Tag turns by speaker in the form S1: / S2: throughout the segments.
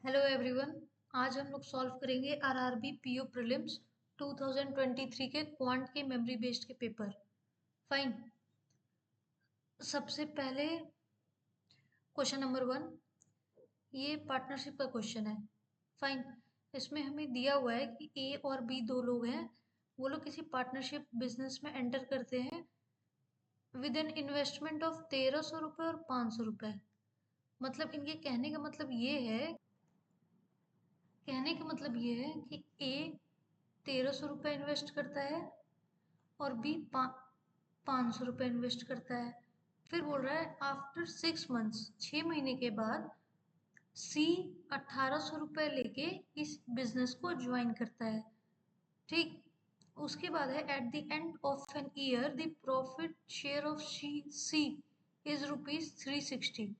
S1: Hello everyone. आज हम लोग सॉल्व करेंगे आरआरबी पीओ प्रीलिम्स 2023 के क्वांट के मेमोरी बेस्ड के पेपर। फाइन। सबसे पहले क्वेश्चन नंबर 1, ये पार्टनरशिप का क्वेश्चन है। फाइन। इसमें हमें दिया हुआ है कि ए और बी दो लोग हैं, वो लोग किसी पार्टनरशिप बिजनेस में एंटर करते हैं विद एन इन्वेस्टमेंट ऑफ 1300 रुपये और 500 रुपये। मतलब इनके कहने का मतलब ये है कि ए 1300 रुपये इन्वेस्ट करता है और बी 500 रुपये इन्वेस्ट करता है। फिर बोल रहा है आफ्टर 6 मंथ्स, 6 महीने के बाद सी 1800 रुपये लेके इस बिजनेस को ज्वाइन करता है। ठीक। उसके बाद है at the end of an year the profit share of C is ₹360।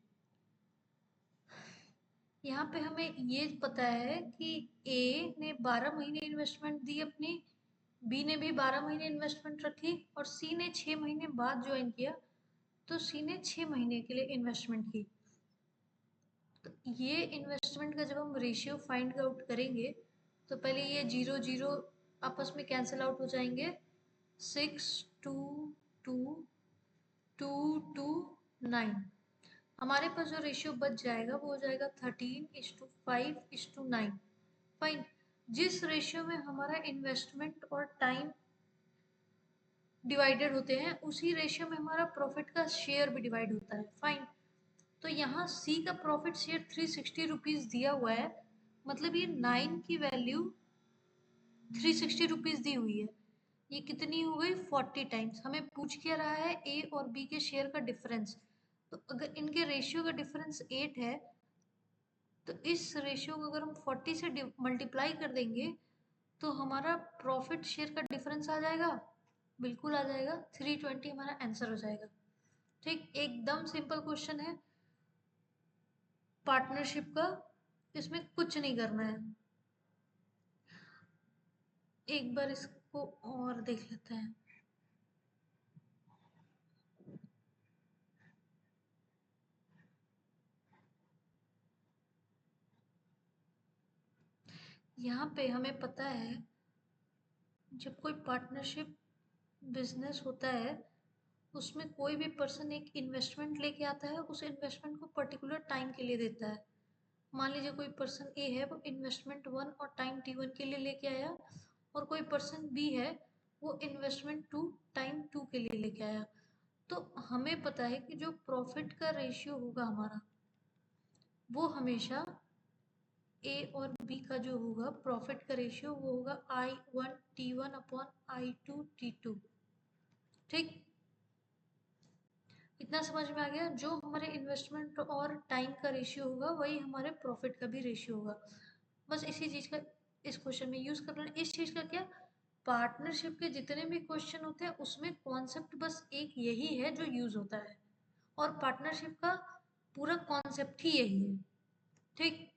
S1: यहाँ पे हमें ये पता है कि ए ने 12 महीने इन्वेस्टमेंट दी अपनी, बी ने भी 12 महीने इन्वेस्टमेंट रखी और सी ने 6 महीने बाद ज्वाइन किया, तो सी ने 6 महीने के लिए इन्वेस्टमेंट की। तो ये इन्वेस्टमेंट का जब हम रेशियो फाइंड आउट करेंगे तो पहले ये 0 0 आपस में कैंसिल आउट हो जाएंगे। 6 2 2 2 2 9, हमारे पास जो रेशियो बच जाएगा वो हो जाएगा 13:5:9। फाइन। जिस रेशियो में हमारा इन्वेस्टमेंट और टाइम डिवाइडेड होते हैं उसी रेशियो में हमारा प्रॉफिट का शेयर भी डिवाइड होता है। फाइन। तो यहाँ सी का प्रॉफिट शेयर 360 रुपीज दिया हुआ है, मतलब ये 9 की वैल्यू 360 रुपीज दी हुई है। ये कितनी हो गई? 40 टाइम्स। हमें पूछ क्या रहा है? ए और बी के शेयर का डिफरेंस। तो अगर इनके रेशियो का डिफरेंस 8 है तो इस रेशियो को अगर हम 40 से मल्टीप्लाई कर देंगे तो हमारा प्रॉफिट शेयर का डिफरेंस आ जाएगा। बिल्कुल आ जाएगा, 320 हमारा आंसर हो जाएगा। ठीक, एकदम सिंपल क्वेश्चन है पार्टनरशिप का, इसमें कुछ नहीं करना है। एक बार इसको और देख लेते हैं। यहाँ पे हमें पता है जब कोई पार्टनरशिप बिजनेस होता है उसमें कोई भी पर्सन एक इन्वेस्टमेंट लेके आता है, उस इन्वेस्टमेंट को पर्टिकुलर टाइम के लिए देता है। मान लीजिए कोई पर्सन ए है, वो इन्वेस्टमेंट 1 और टाइम T1 के लिए लेके आया, और कोई पर्सन बी है, वो इन्वेस्टमेंट 2 टाइम 2 के लिए लेके आया। तो हमें पता है कि जो प्रॉफिट का रेशियो होगा हमारा, वो हमेशा ए और बी का जो होगा प्रॉफिट का रेशियो, वो होगा I1T1/I2T2। ठीक, इतना समझ में आ गया? जो हमारे इन्वेस्टमेंट और टाइम का रेशियो होगा वही हमारे प्रॉफिट का भी रेशियो होगा। बस इसी चीज का इस क्वेश्चन में यूज करना। इस चीज का क्या, पार्टनरशिप के जितने भी क्वेश्चन होते हैं उसमें कॉन्सेप्ट बस एक यही है जो यूज होता है, और पार्टनरशिप का पूरा कॉन्सेप्ट ही यही है। ठीक,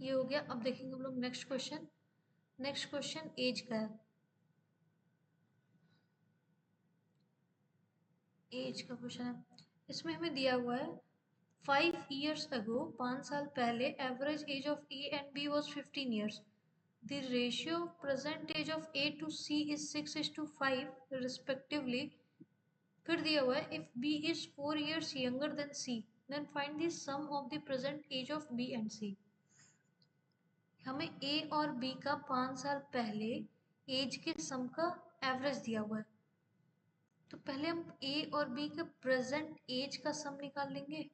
S1: ये हो गया। अब देखेंगे हम लोग next question. Next question age का है। एज का क्वेश्चन है। इसमें हमें दिया हुआ है 5 years ago, 5 साल पहले, average age of A and B was 15 years. The ratio of present age of A to C is 6:5 respectively. फिर दिया हुआ है if B is 4 years younger than C, then find the sum of the present age of B and C. हमें A और B का 5 साल पहले as के सम का एवरेज दिया हुआ है, तो पहले हम A और B का प्रेजेंट एज का सम निकाल लेंगे।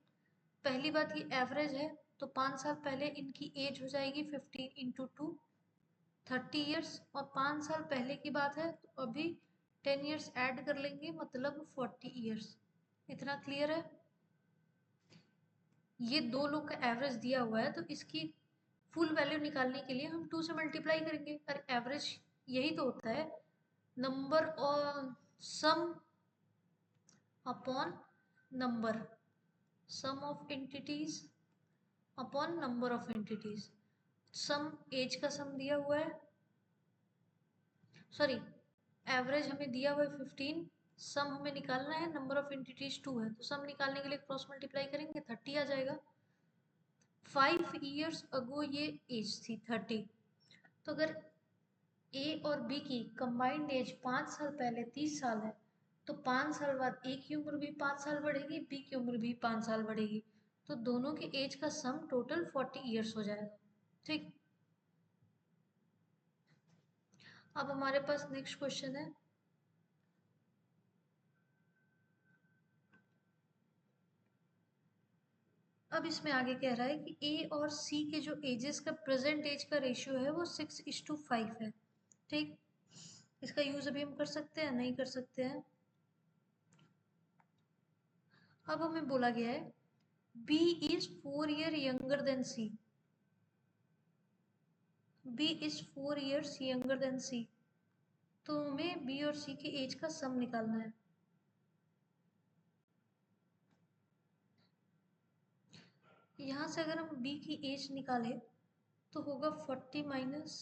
S1: पहली बात ये एवरेज है, तो 5 साल पहले इनकी एज हो जाएगी 15 × 2 30 इयर्स, और 5 साल पहले की बात है तो अभी 10 इयर्स ऐड कर लेंगे, मतलब 40 इयर्स। इतना क्लियर है? ये दो लोग का एवरेज दिया हुआ है, तो इसकी फुल वैल्यू निकालने के लिए हम 2 से मल्टीप्लाई करेंगे। और एवरेज यही तो होता है, नंबर और sum upon number, sum of entities upon number of entities. Sum age का सम दिया हुआ है, सॉरी एवरेज हमें दिया हुआ है 15, सम हमें निकालना है, नंबर ऑफ एंटिटीज 2 है, तो सम निकालने के लिए क्रॉस मल्टीप्लाई करेंगे 30 आ जाएगा। 5 ईयर्स अगो ये एज थी 30। तो अगर ए और बी की कंबाइंड एज 5 साल पहले 30 साल है, तो 5 साल बाद ए की उम्र भी 5 साल बढ़ेगी, बी की उम्र भी 5 साल बढ़ेगी। तो दोनों के एज का सम टोटल 40 ईयर्स हो जाएगा। ठीक, अब हमारे पास नेक्स्ट क्वेश्चन है। अब इसमें आगे कह रहा है कि ए और सी के जो एजेस का प्रेजेंट एज का रेशियो है वो 6:5 है। ठीक, इसका यूज अभी हम कर सकते हैं, नहीं कर सकते हैं। अब हमें बोला गया है B is 4 year younger than C. B is 4 years younger than C. तो हमें बी और सी के एज का सम निकालना है। यहाँ से अगर हम बी की एज निकाले तो होगा 40 माइनस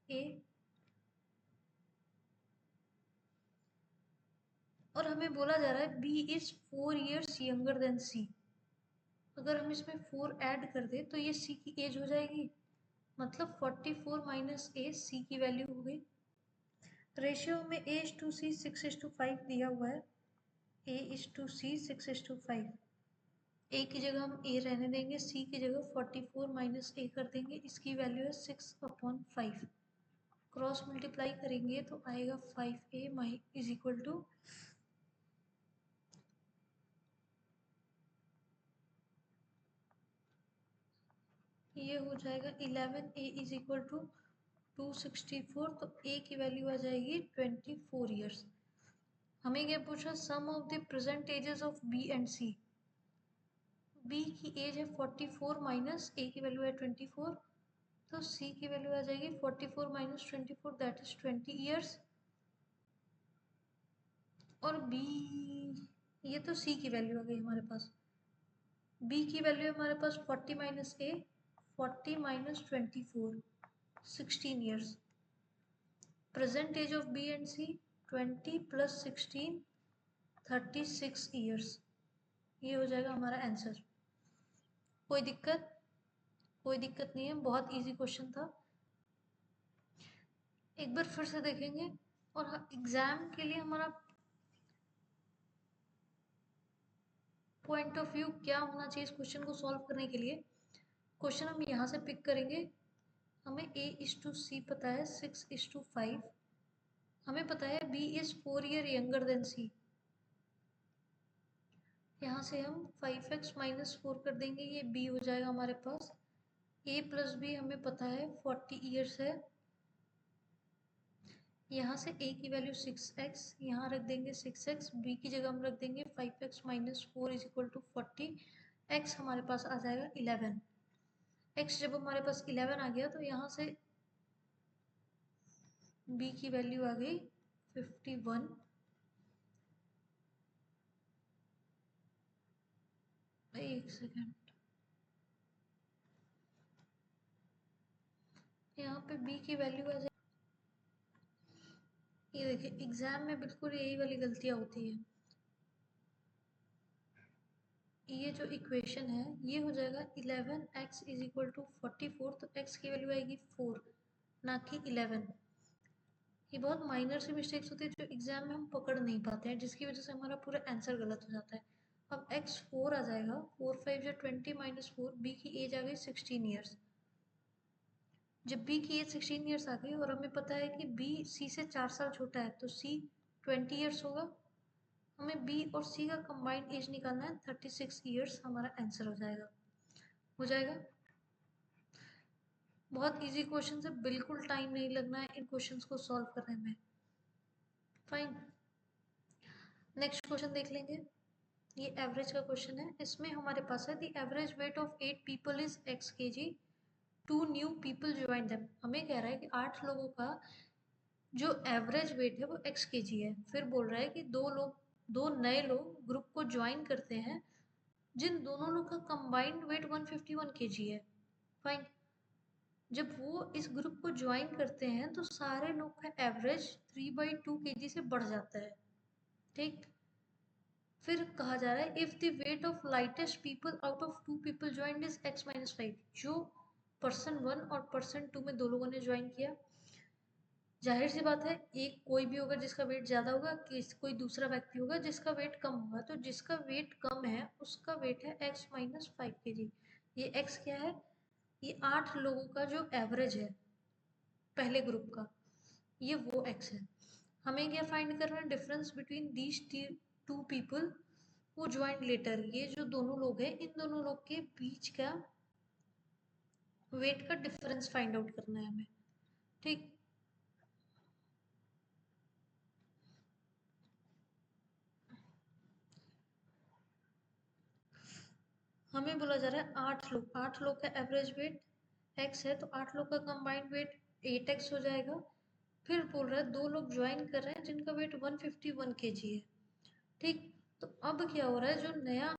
S1: ए, और हमें बोला जा रहा है B is 4 years younger than C. अगर हम इसमें 4 ऐड कर दे तो ये सी की एज हो जाएगी, मतलब 44 माइनस ए सी की वैल्यू हो गई। रेशियो में ए इज टू सी 6:5 दिया हुआ है। ए इज टू सी 6:5। ए की जगह हम ए रहने देंगे, सी की जगह 44 माइनस ए कर देंगे। इसकी वैल्यू है 6/5। क्रॉस मल्टीप्लाई करेंगे तो आएगा 5a इज इक्वल टू ये हो जाएगा 11a इज इक्वल टू 264। तो ए की वैल्यू आ जाएगी 24 ईयर्स। हमें क्या पूछा, sum of the present ages of B and C. B की एज है 44 माइनस ए की वैल्यू है 24, तो सी की वैल्यू आ जाएगी 44 माइनस 24 दैट इज 20 ईयर्स। और बी, ये तो सी की वैल्यू आ गई हमारे पास। बी की वैल्यू है हमारे पास 40 minus A, 40 minus 24, 16 years. Present age of B and C 20 plus 16, 36 years. ये हो जाएगा हमारा आंसर। कोई दिक्कत? कोई दिक्कत नहीं है, बहुत इजी क्वेश्चन था। एक बार फिर से देखेंगे, और एग्जाम के लिए हमारा पॉइंट ऑफ व्यू क्या होना चाहिए इस क्वेश्चन को सॉल्व करने के लिए। क्वेश्चन हम यहाँ से पिक करेंगे। हमें a इज टू सी पता है 6:5। हमें पता है b is 4 year younger than C. यहाँ से हम 5x माइनस 4 कर देंगे, ये b हो जाएगा हमारे पास। a प्लस बी हमें पता है 40 ईयर्स है। यहाँ से a की वैल्यू 6x, यहाँ रख देंगे 6x, b की जगह हम रख देंगे 5x minus 4 is equal to 40। x हमारे पास आ जाएगा 11। x जब हमारे पास 11 आ गया तो यहाँ से b की वैल्यू आ गई 51। एक सेकेंड, यहाँ पे b की वैल्यू आ जाए। ये देखिए एग्जाम में बिल्कुल यही वाली गलतियाँ होती है। ये जो इक्वेशन है ये हो जाएगा 11x इज इक्वल टू 44। तो x की वैल्यू आएगी 4, ना कि 11। ये बहुत माइनर सी मिस्टेक्स होती है जो एग्जाम में हम पकड़ नहीं पाते हैं, जिसकी वजह से हमारा पूरा आंसर गलत हो जाता है। अब x 4 आ जाएगा, 4 5 या 20 माइनस 4। b की एज आ गई 16 ईयर्स। जब b की एज 16 ईयर्स आ गई और हमें पता है कि b c से 4 साल छोटा है, तो c 20 ईयर्स होगा। हमें बी और सी का कंबाइंड एज निकालना है, 36 ईयर्स हमारा आंसर हो जाएगा। हो जाएगा। बहुत इजी क्वेश्चन है, बिल्कुल टाइम नहीं लगना है इन क्वेश्चंस को सॉल्व करने में। फाइन, नेक्स्ट क्वेश्चन देख लेंगे। ये एवरेज का क्वेश्चन है। इसमें हमारे पास है the average weight of 8 people is x kg, 2 new people join them. हमें कह रहा है कि 8 लोगों का जो एवरेज वेट है वो x kg है। फिर बोल रहा है कि दो नए लोग ग्रुप को ज्वाइन करते हैं जिन दोनों लोग का कंबाइंड वेट 151 kg है। फाइन, जब वो इस ग्रुप को ज्वाइन करते हैं तो सारे लोग का एवरेज 3/2 kg से बढ़ जाता है। ठीक, फिर कहा जा रहा है if the weight of lightest people out of 2 people joined is x-5, जो पर्सन 1 और पर्सन 2 में 2 लोगों ने ज्वाइन किया, जाहिर सी बात है एक कोई भी होगा जिसका वेट ज़्यादा होगा, कोई दूसरा व्यक्ति होगा जिसका वेट कम होगा, तो जिसका वेट कम है उसका वेट है x-5 kg। ये x क्या है? ये 8 लोगों का जो एवरेज है पहले ग्रुप का, ये वो x है। हमें क्या फाइंड करना है? डिफरेंस बिटवीन दीज 2 पीपल वो ज्वाइन लेटर, ये जो दोनों लोग हैं इन दोनों लोग के बीच का वेट का डिफरेंस फाइंड आउट करना है हमें। ठीक, हमें बोला जा रहा है 8 लोग का एवरेज वेट x है, तो 8 लोग का कंबाइंड वेट 8x हो जाएगा। फिर बोल रहा है 2 लोग ज्वाइन कर रहे हैं जिनका वेट 151 kg है। ठीक, तो अब क्या हो रहा है, जो नया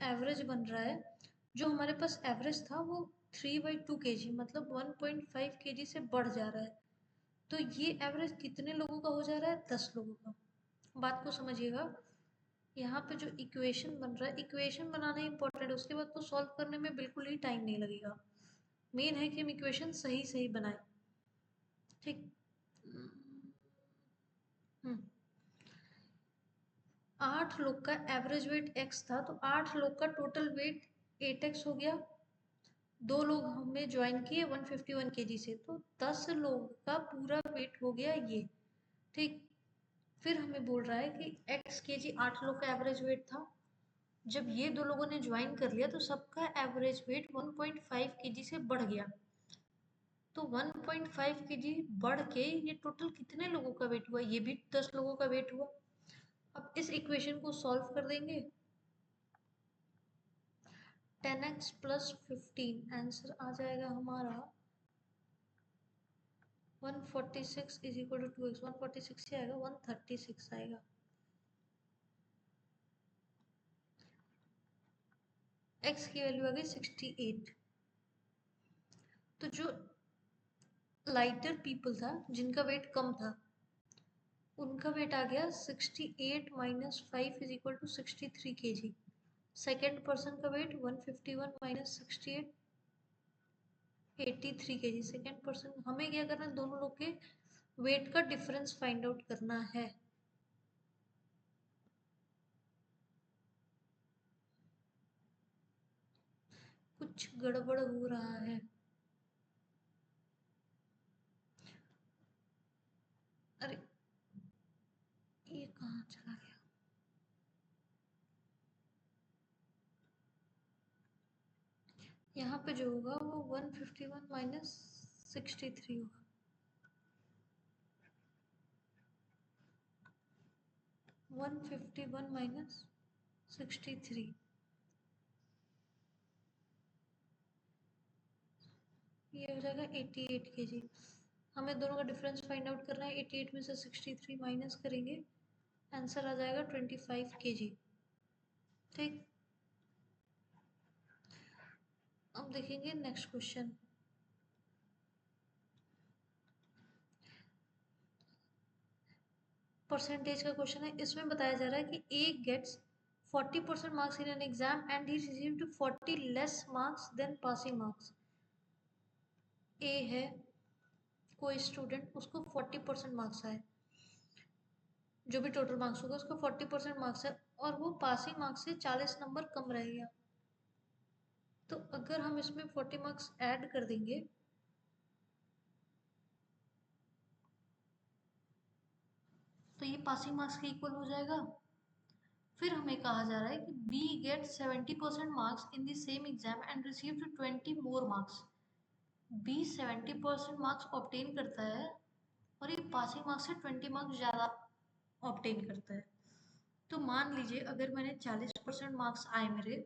S1: एवरेज बन रहा है, जो हमारे पास एवरेज था वो 3/2 kg मतलब 1.5 kg से बढ़ जा रहा है। तो ये एवरेज कितने लोगों का हो जा रहा है? 10 लोगों का। बात को समझिएगा, यहाँ पे जो इक्वेशन बन रहा है, इक्वेशन बनाना इंपॉर्टेंट है, उसके बाद तो सॉल्व करने में बिल्कुल ही टाइम नहीं लगेगा। मेन है कि हम इक्वेशन सही सही बनाए। ठीक, हम्म 8 लोग का एवरेज वेट x था, तो 8 लोग का टोटल वेट 8x हो गया। 2 लोग हमने ज्वाइन किए 151 kg से, तो 10 लोग का पूरा वेट हो गया ये। ठीक, फिर हमें बोल रहा है कि x kg 8 लोग का एवरेज वेट था, जब ये 2 लोगों ने ज्वाइन कर लिया तो सबका एवरेज वेट 1.5 kg से बढ़ गया। तो 1.5 kg बढ़ के ये टोटल कितने लोगों का वेट हुआ? ये भी 10 लोगों का वेट हुआ। अब इस इक्वेशन को सॉल्व कर देंगे। 10x प्लस 15 आंसर आ जाएगा हमारा 146 इज इक्वल टू 2x। 146 से आएगा 136 आएगा। x की वैल्यू आ गई 68। तो जो लाइटर पीपल था जिनका वेट कम था, उनका वेट आ गया 68 minus 5 is equal to 63 kg। Second person का weight 151 minus 68 83 kg। Second person, हमें क्या करना है? दोनों लोग के वेट का डिफरेंस फाइंड आउट करना है। कुछ गड़बड़ हो रहा है। अरे ये कहाँ चला गया? यहाँ पे जो होगा वो 151 माइनस 63 होगा। 151 माइनस 63, ये हो जाएगा 88 kg। हमें दोनों का डिफरेंस फाइंड आउट करना है। 88 में से 63 माइनस करेंगे, आंसर आ जाएगा 25 kg। ठीक, अब देखेंगे नेक्स्ट क्वेश्चन। परसेंटेज का क्वेश्चन है। इसमें बताया जा रहा है कि A gets 40% marks in an exam and he received 40 less marks than passing marks. A है कोई स्टूडेंट, उसको 40% मार्क्स आए, जो भी टोटल मार्क्स होगा उसका 40% मार्क्स है, और वो पासिंग मार्क्स से 40 नंबर कम रह गया। तो अगर हम इसमें 40 मार्क्स ऐड कर देंगे तो ये पासिंग मार्क्स के इक्वल हो जाएगा। फिर हमें कहा जा रहा है कि B get 70% marks in the same exam and received 20 more marks. B 70% marks obtain करता है और ये पासिंग मार्क्स से 20 मार्क्स ज़्यादा ऑब्टेन करता है। तो मान लीजिए अगर मैंने 40% मार्क्स आए मेरे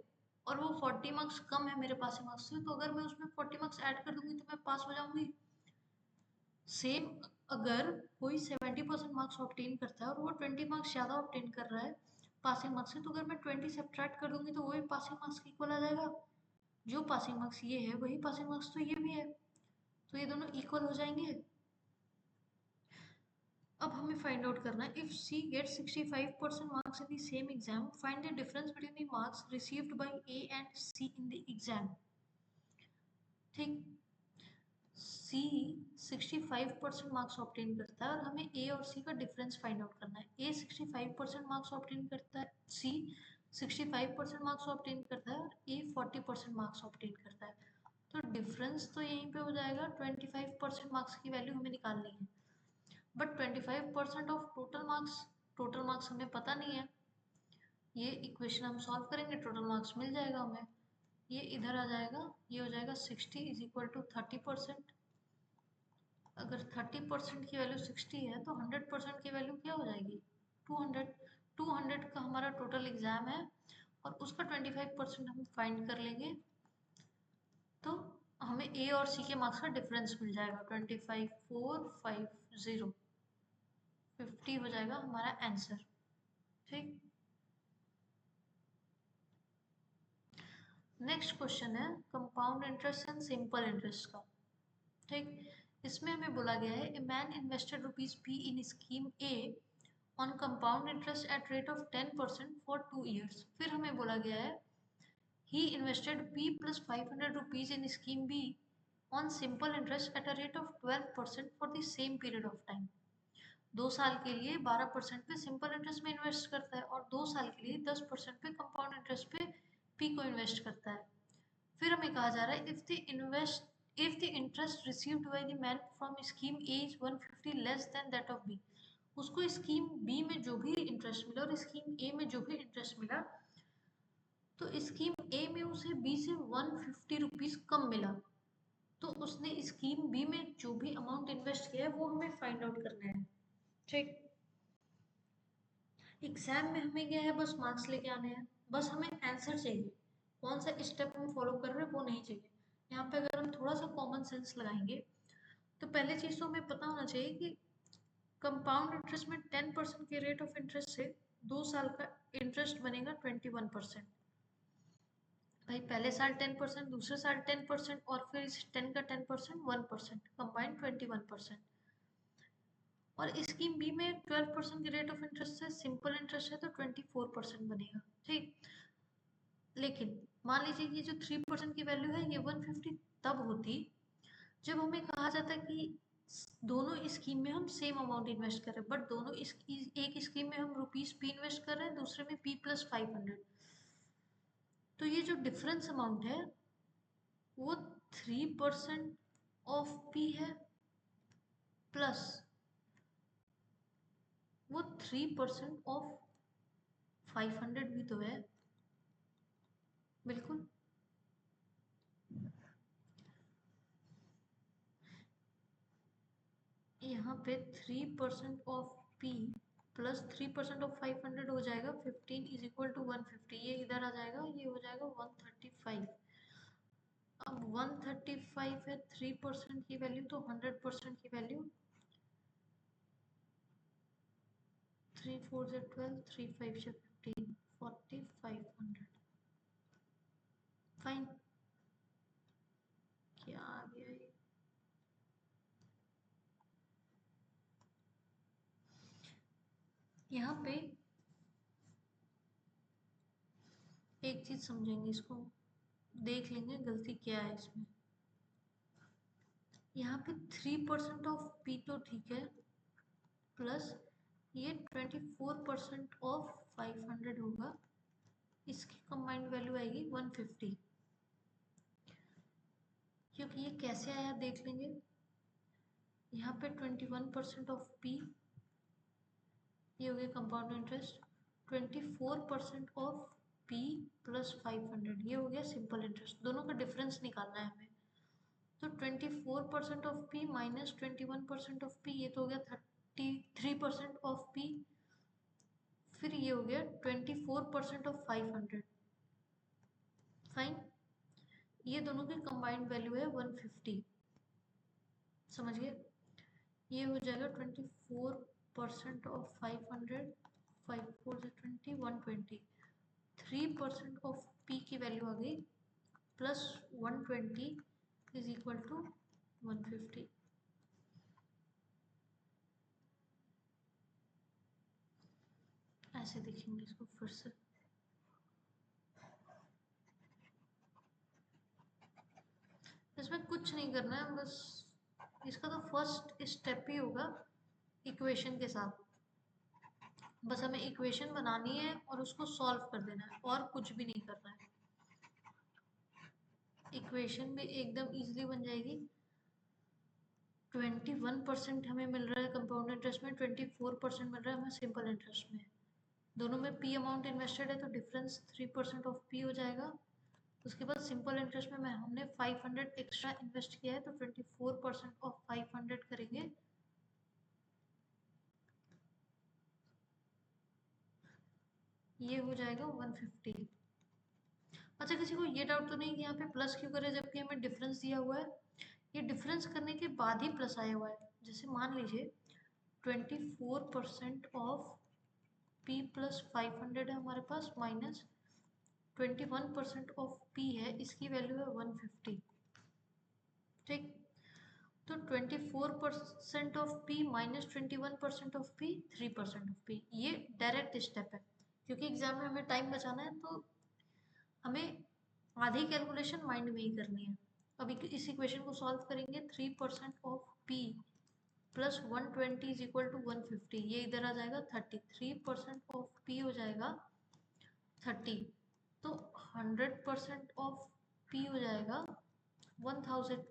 S1: और वो 40 मार्क्स कम है मेरे पासिंग मार्क्स से, तो अगर मैं उसमें 40 मार्क्स ऐड कर दूंगी तो मैं पास हो जाऊंगी। सेम, अगर कोई 70% मार्क्स ऑब्टेन करता है और वो 20 मार्क्स ज़्यादा ऑब्टेन कर रहा है पासिंग मार्क्स से, तो अगर मैं 20 सब्ट्रैक्ट कर दूंगी तो वही पासिंग मार्क्स के इक्वल आ जाएगा। जो पासिंग मार्क्स ये है वही पासिंग मार्क्स तो ये भी है, तो ये दोनों इक्वल हो जाएंगे। अब हमें फाइंड आउट करना है, if C get 65% marks in the same exam, find the difference between the marks received by A and C in the exam. ठीक, सी 65% मार्क्स ऑब्टेन करता है और हमें ए और सी का डिफरेंस फाइंड आउट करना है। ए 65% मार्क्स ऑब्टेन करता है, सी 65% मार्क्स ऑब्टेन करता है और ए 40% मार्क्स ऑब्टेन करता है। तो डिफरेंस तो यहीं पे हो जाएगा, 25% मार्क्स की वैल्यू हमें निकालनी है, बट 25% ऑफ टोटल मार्क्स हमें पता नहीं है। ये इक्वेशन हम सॉल्व करेंगे, टोटल मार्क्स मिल जाएगा हमें। ये इधर आ जाएगा, ये हो जाएगा 60 इज इक्वल टू 30%। अगर 30% की वैल्यू 60 है तो 100% की वैल्यू क्या हो जाएगी, 200। 200 का हमारा टोटल एग्जाम है और उसका 25% हम फाइंड कर लेंगे, तो हमें ए और सी के मार्क्स का डिफरेंस मिल जाएगा 25 4 5 0 50 हो जाएगा हमारा आंसर। ठीक, नेक्स्ट क्वेश्चन है compound interest and simple interest का। ठीक, इसमें हमें बोला गया है a man invested rupees P in scheme A on compound interest at rate of 10% for 2 years। फिर हमें बोला गया है he invested p plus 500 rupees in scheme b on simple interest at a rate of 12% for the same period of time। 2 साल के लिए 12% पे simple interest में इन्वेस्ट करता है और 2 साल के लिए 10% पे कंपाउंड इंटरेस्ट पे पी को इन्वेस्ट करता है। फिर हमें कहा जा रहा है if the interest received by the man from scheme A is 150 less than that of B. उसको स्कीम बी में जो भी इंटरेस्ट मिला और स्कीम ए में जो भी इंटरेस्ट मिला, तो स्कीम ए में उसे बी से 150 रुपीज कम मिला, तो उसने स्कीम बी में जो भी अमाउंट इन्वेस्ट किया है वो हमें फाइंड आउट करना है। ठीक, एग्जाम में हमें क्या है, बस मार्क्स लेके आने हैं, बस हमें आंसर चाहिए, कौन सा स्टेप हम फॉलो कर रहे हैं वो नहीं चाहिए। यहाँ पे अगर हम थोड़ा सा कॉमन सेंस लगाएंगे तो पहले चीज तो हमें पता होना चाहिए कि कंपाउंड इंटरेस्ट में 10% के रेट ऑफ इंटरेस्ट से 2 साल का इंटरेस्ट बनेगा 21%। भाई पहले साल 10%, दूसरे साल 10% और फिर इस 10 का 10% 1%, कंबाइंड 21%। और स्कीम बी में 12% के रेट ऑफ इंटरेस्ट है, सिंपल इंटरेस्ट है तो 24% बनेगा। ठीक, लेकिन मान लीजिए कि जो 3% की वैल्यू है ये 150 तब होती जब हमें कहा जाता कि दोनों स्कीम में हम सेम अमाउंट इन्वेस्ट कर रहे हैं, बट दोनों एक स्कीम में हम रुपीज पी इन्वेस्ट कर रहे हैं, दूसरे में पी प्लस 500। तो ये जो डिफरेंस अमाउंट है वो 3% ऑफ पी है, प्लस वो 3% ऑफ 500 भी तो है। बिल्कुल, यहाँ पे 3% ऑफ पी प्लस 3% ऑफ 500 हो जाएगा 15 इज इक्वल टू 150। ये इधर आ जाएगा, ये हो जाएगा 135। अब 135 है 3% की वैल्यू तो 100% की वैल्यू 3 4 से 12, 3 5 से 15, 4500। फाइन, क्या आ गया ये, यहाँ पे एक चीज समझेंगे, इसको देख लेंगे गलती क्या है इसमें। यहाँ पे 3% ऑफ पी तो ठीक है, प्लस ये 24% ऑफ 500 होगा, इसकी कंबाइंड वैल्यू आएगी 150। क्योंकि ये कैसे आया देख लेंगे, यहाँ पे 21% ऑफ पी, ये हो गया compound interest, 24% of P plus 500 ये हो गया सिंपल इंटरेस्ट। दोनों का डिफरेंस निकालना है हमें, तो 24% of P minus 21% of P, ये तो हो गया 33% ऑफ पी, फिर ये हो गया 24% ऑफ 500। फाइन, ये दोनों की कंबाइंड वैल्यू है 150। समझ गए, ये हो जाएगा 24% ऑफ 500, 5 4 से 20, 120। 3% ऑफ पी की वैल्यू आ गई प्लस 120 इज इक्वल टू 150। ऐसे देखेंगे इसको फिर से। इसमें कुछ नहीं करना है, बस इसका तो फर्स्ट स्टेप ही होगा इक्वेशन के साथ। बस हमें इक्वेशन बनानी है और उसको सॉल्व कर देना है, और कुछ भी नहीं करना है। इक्वेशन भी एकदम इजीली बन जाएगी। 21% हमें मिल रहा है कंपाउंड इंटरेस्ट में, 24% मिल रहा है हमें सिंपल इंटरेस्ट में। दोनों में पी अमाउंट इन्वेस्टेड है तो डिफरेंस 3% ऑफ पी हो जाएगा। उसके बाद सिंपल इंटरेस्ट में हमने 500 एक्स्ट्रा इन्वेस्ट किया है तो 24% ऑफ 500 करेंगे। ये हो जाएगा 150। अच्छा, किसी को ये डाउट तो नहीं कि यहाँ पे प्लस क्यों करे जबकि हमें डिफरेंस दिया हुआ है? ये डिफरेंस करने के बाद ही प्लस आया हुआ है। जैसे मान लीजिए 24% ऑफ पी प्लस 500 है हमारे पास, माइनस 21% ऑफ पी है, इसकी वैल्यू है 150। ठीक, तो 24% of P minus 21% of P 3% of P, ये डायरेक्ट स्टेप है। क्योंकि एग्जाम में हमें टाइम बचाना है तो हमें आधी कैलकुलेशन माइंड में ही करनी है। अभी इस इक्वेशन को सॉल्व करेंगे। 3% of P plus 120 is equal to 150, ये इधर आ जाएगा 30। 3% ऑफ पी हो जाएगा 30, तो 100% ऑफ पी हो जाएगा 1000।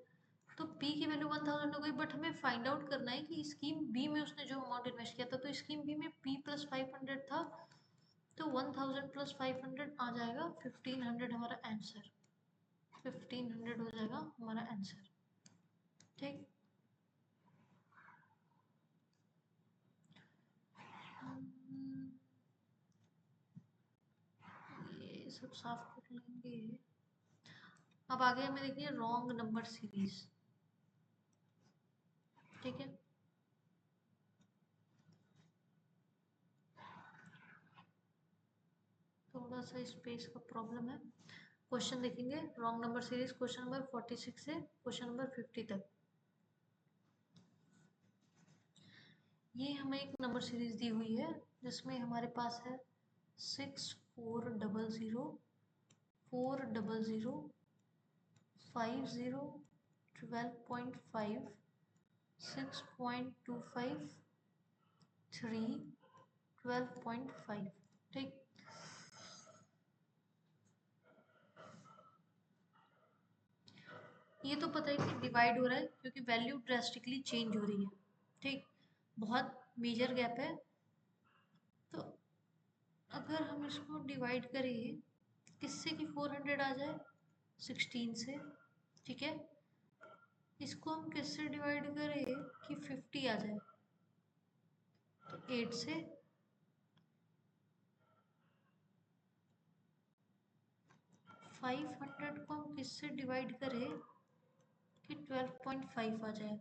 S1: तो पी की वैल्यू 1000 हो गई, बट हमें फाइंड आउट करना है कि स्कीम बी में उसने जो अमाउंट इन्वेस्ट किया था, तो स्कीम बी में पी प्लस 500 था, तो 1000 प्लस 500 आ जाएगा 1500 हमारा आंसर। 1500 हो जाएगा हमारा आंसर। ठीक, ये सब साफ कर लेंगे। अब आगे हमें देखिए रॉन्ग नंबर सीरीज। ठीक है, थोड़ा सा स्पेस का प्रॉब्लम है। क्वेश्चन देखेंगे wrong number series, question number 46 से क्वेश्चन नंबर 50 तक। ये हमें एक नंबर सीरीज दी हुई है जिसमें हमारे पास है 6400 400 50 12.5 6.25 3 12.5। ठीक, ये तो पता है कि डिवाइड हो रहा है क्योंकि वैल्यू ड्रास्टिकली चेंज हो रही है। ठीक, बहुत मेजर गैप है। तो अगर हम इसको डिवाइड करें किससे कि 400 आ जाए, 16 से। ठीक है, इसको हम किससे डिवाइड करें कि 50 आ जाए, तो 8 से। 500 को हम किससे डिवाइड करें कि 12.5 आ जाए,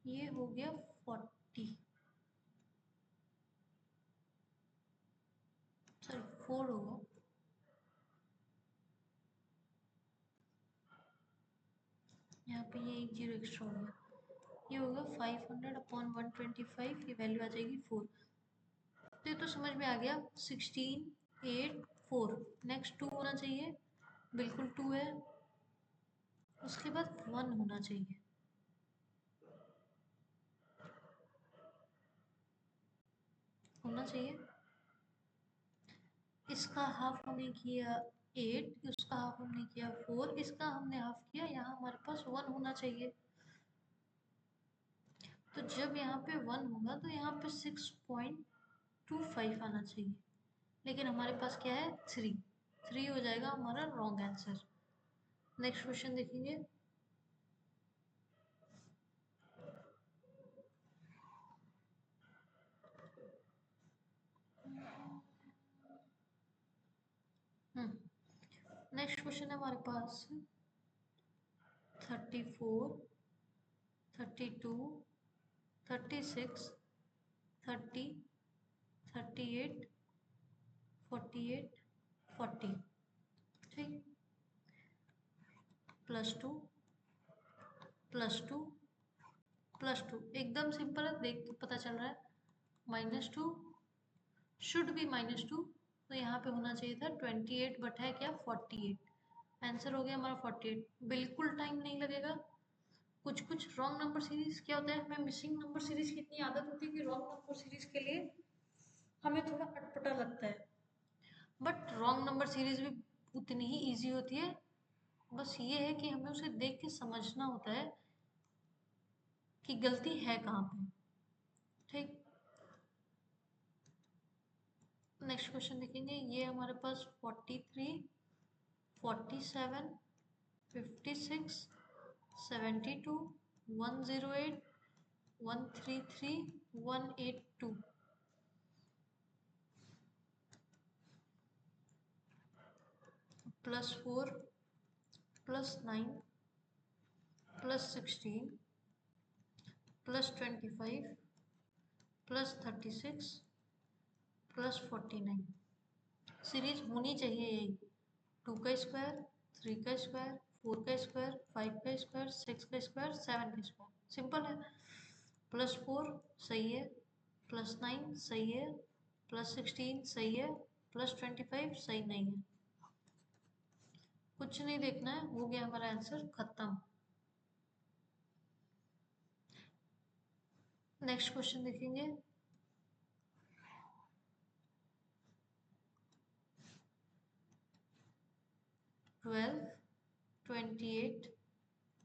S1: ये हो गया 40, सॉरी 4 होगा। यहाँ पे ये एक जीरो एक्स्ट्रा हो गया, ये होगा 500 अपॉन 125, ये वैल्यू आ जाएगी 4। तो ये तो समझ में आ गया। 16 8 4, नेक्स्ट 2 होना चाहिए, बिल्कुल 2 है। उसके बाद 1 होना चाहिए, होना चाहिए। इसका हाफ हमने किया 8, उसका हाफ हमने किया 4, इसका हमने हाफ किया, यहाँ हमारे पास 1 होना चाहिए। तो जब यहाँ पे 1 होगा तो यहाँ पे 6.25 आना चाहिए, लेकिन हमारे पास क्या है 3। 3 हो जाएगा हमारा रॉन्ग आंसर। नेक्स्ट क्वेश्चन देखेंगे। नेक्स्ट क्वेश्चन है हमारे पास 34 32 36 30 38 48 40। ठीक, +2 +2 +2, एकदम सिंपल है, देख के पता चल रहा है। -2 शुड बी -2, तो यहाँ पे होना चाहिए था 28 बट है क्या 48। आंसर हो गया हमारा 48। बिल्कुल टाइम नहीं लगेगा। कुछ कुछ रॉन्ग नंबर सीरीज क्या होता है, हमें मिसिंग नंबर सीरीज की इतनी आदत होती है कि रॉन्ग नंबर सीरीज के लिए हमें थोड़ा अटपटा लगता है, बट रॉन्ग नंबर सीरीज भी उतनी ही ईजी होती है। बस ये है कि हमें उसे देख के समझना होता है कि गलती है कहाँ पे। ठीक, नेक्स्ट क्वेश्चन देखेंगे। ये हमारे पास 43, 47, 56, 72, 108, 133, 182। +4, +9, +16, +25, +36, +49। सीरीज होनी चाहिए यही, 2 का स्क्वायर, 3 का स्क्वायर, 4 का स्क्वायर, 5 का स्क्वायर, 6 का स्क्वायर, 7 का स्क्वायर। सिंपल है। +4 सही है, +9 सही है, +16 सही है, +25 सही नहीं है। कुछ नहीं देखना है, हो गया हमारा आंसर खत्म। नेक्स्ट क्वेश्चन देखेंगे। ट्वेल्व, 28,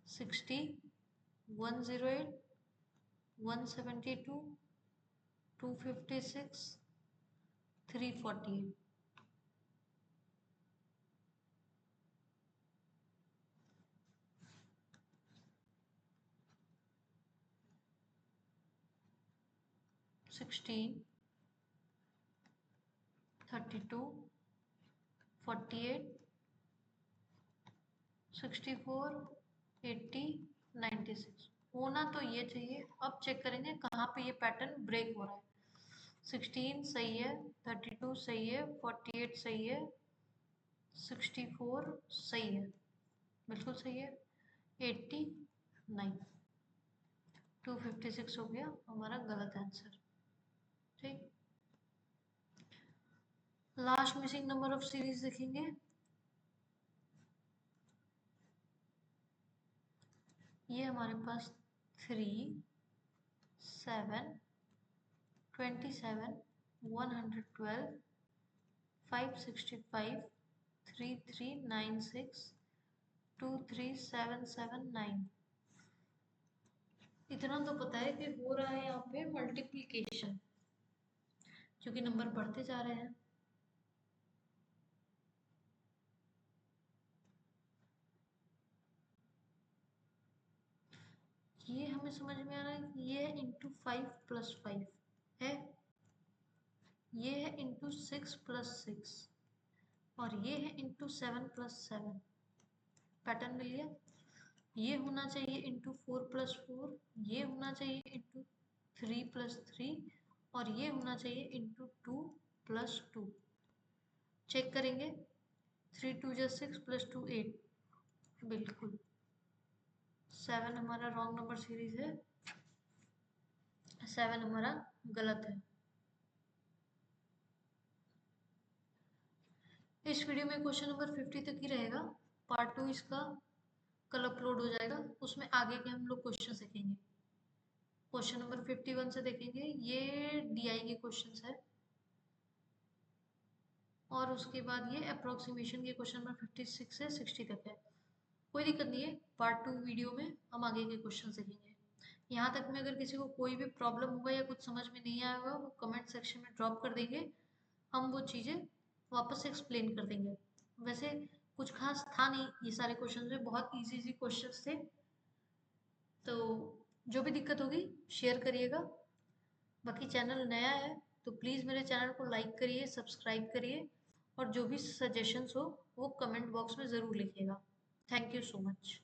S1: 60, 108, 172, 256, 348। 16, 32, 48, 64, 80, 96। होना तो ये चाहिए। अब चेक करेंगे कहाँ पे ये पैटर्न ब्रेक हो रहा है। 16 सही है, 32 सही है, 48 सही है, 64 सही है, बिल्कुल सही है, 89, 256 हो गया हमारा गलत आंसर। ठीक, last missing number of series देखेंगे। ये हमारे पास 3, 7, 27, 112, 565, 3396, 23779। इतना तो पता है कि हो रहा है यहाँ पे मल्टीप्लिकेशन, क्योंकि नंबर बढ़ते जा रहे हैं। ये हमें समझ में आ रहा है कि ये है इंटू 5 + 5 है, ये है इंटू 6 + 6, और ये है इंटू 7 + 7। पैटर्न मिल गया। ये होना चाहिए इंटू 4 + 4, ये होना चाहिए इंटू 3 + 3, और ये होना चाहिए इंटू 2 + 2। चेक करेंगे। 3 × 2 = 6 + 2 8। बिल्कुल 7 हमारा रॉन्ग नंबर सीरीज है, 7 हमारा गलत है। इस वीडियो में क्वेश्चन नंबर 50 तक ही रहेगा। पार्ट 2 इसका कल अपलोड हो जाएगा, उसमें आगे के हम लोग क्वेश्चन सीखेंगे। क्वेश्चन नंबर 51 से देखेंगे, ये DI के क्वेश्चन है, और उसके बाद ये अप्रोक्सीमेशन के क्वेश्चन नंबर 56 से 60 तक है। कोई दिक्कत नहीं है, पार्ट 2 वीडियो में हम आगे के क्वेश्चन सीखेंगे। यहाँ तक में अगर किसी को कोई भी प्रॉब्लम होगा या कुछ समझ में नहीं आया होगा, वो कमेंट सेक्शन में ड्रॉप कर देंगे, हम वो चीज़ें वापस से एक्सप्लेन कर देंगे। वैसे कुछ खास था नहीं, ये सारे क्वेश्चन में बहुत इजी क्वेश्चन थे, तो जो भी दिक्कत होगी शेयर करिएगा। बाकी चैनल नया है तो प्लीज़ मेरे चैनल को लाइक करिए, सब्सक्राइब करिए, और जो भी सजेशंस हो वो कमेंट बॉक्स में ज़रूर लिखिएगा। Thank you so much.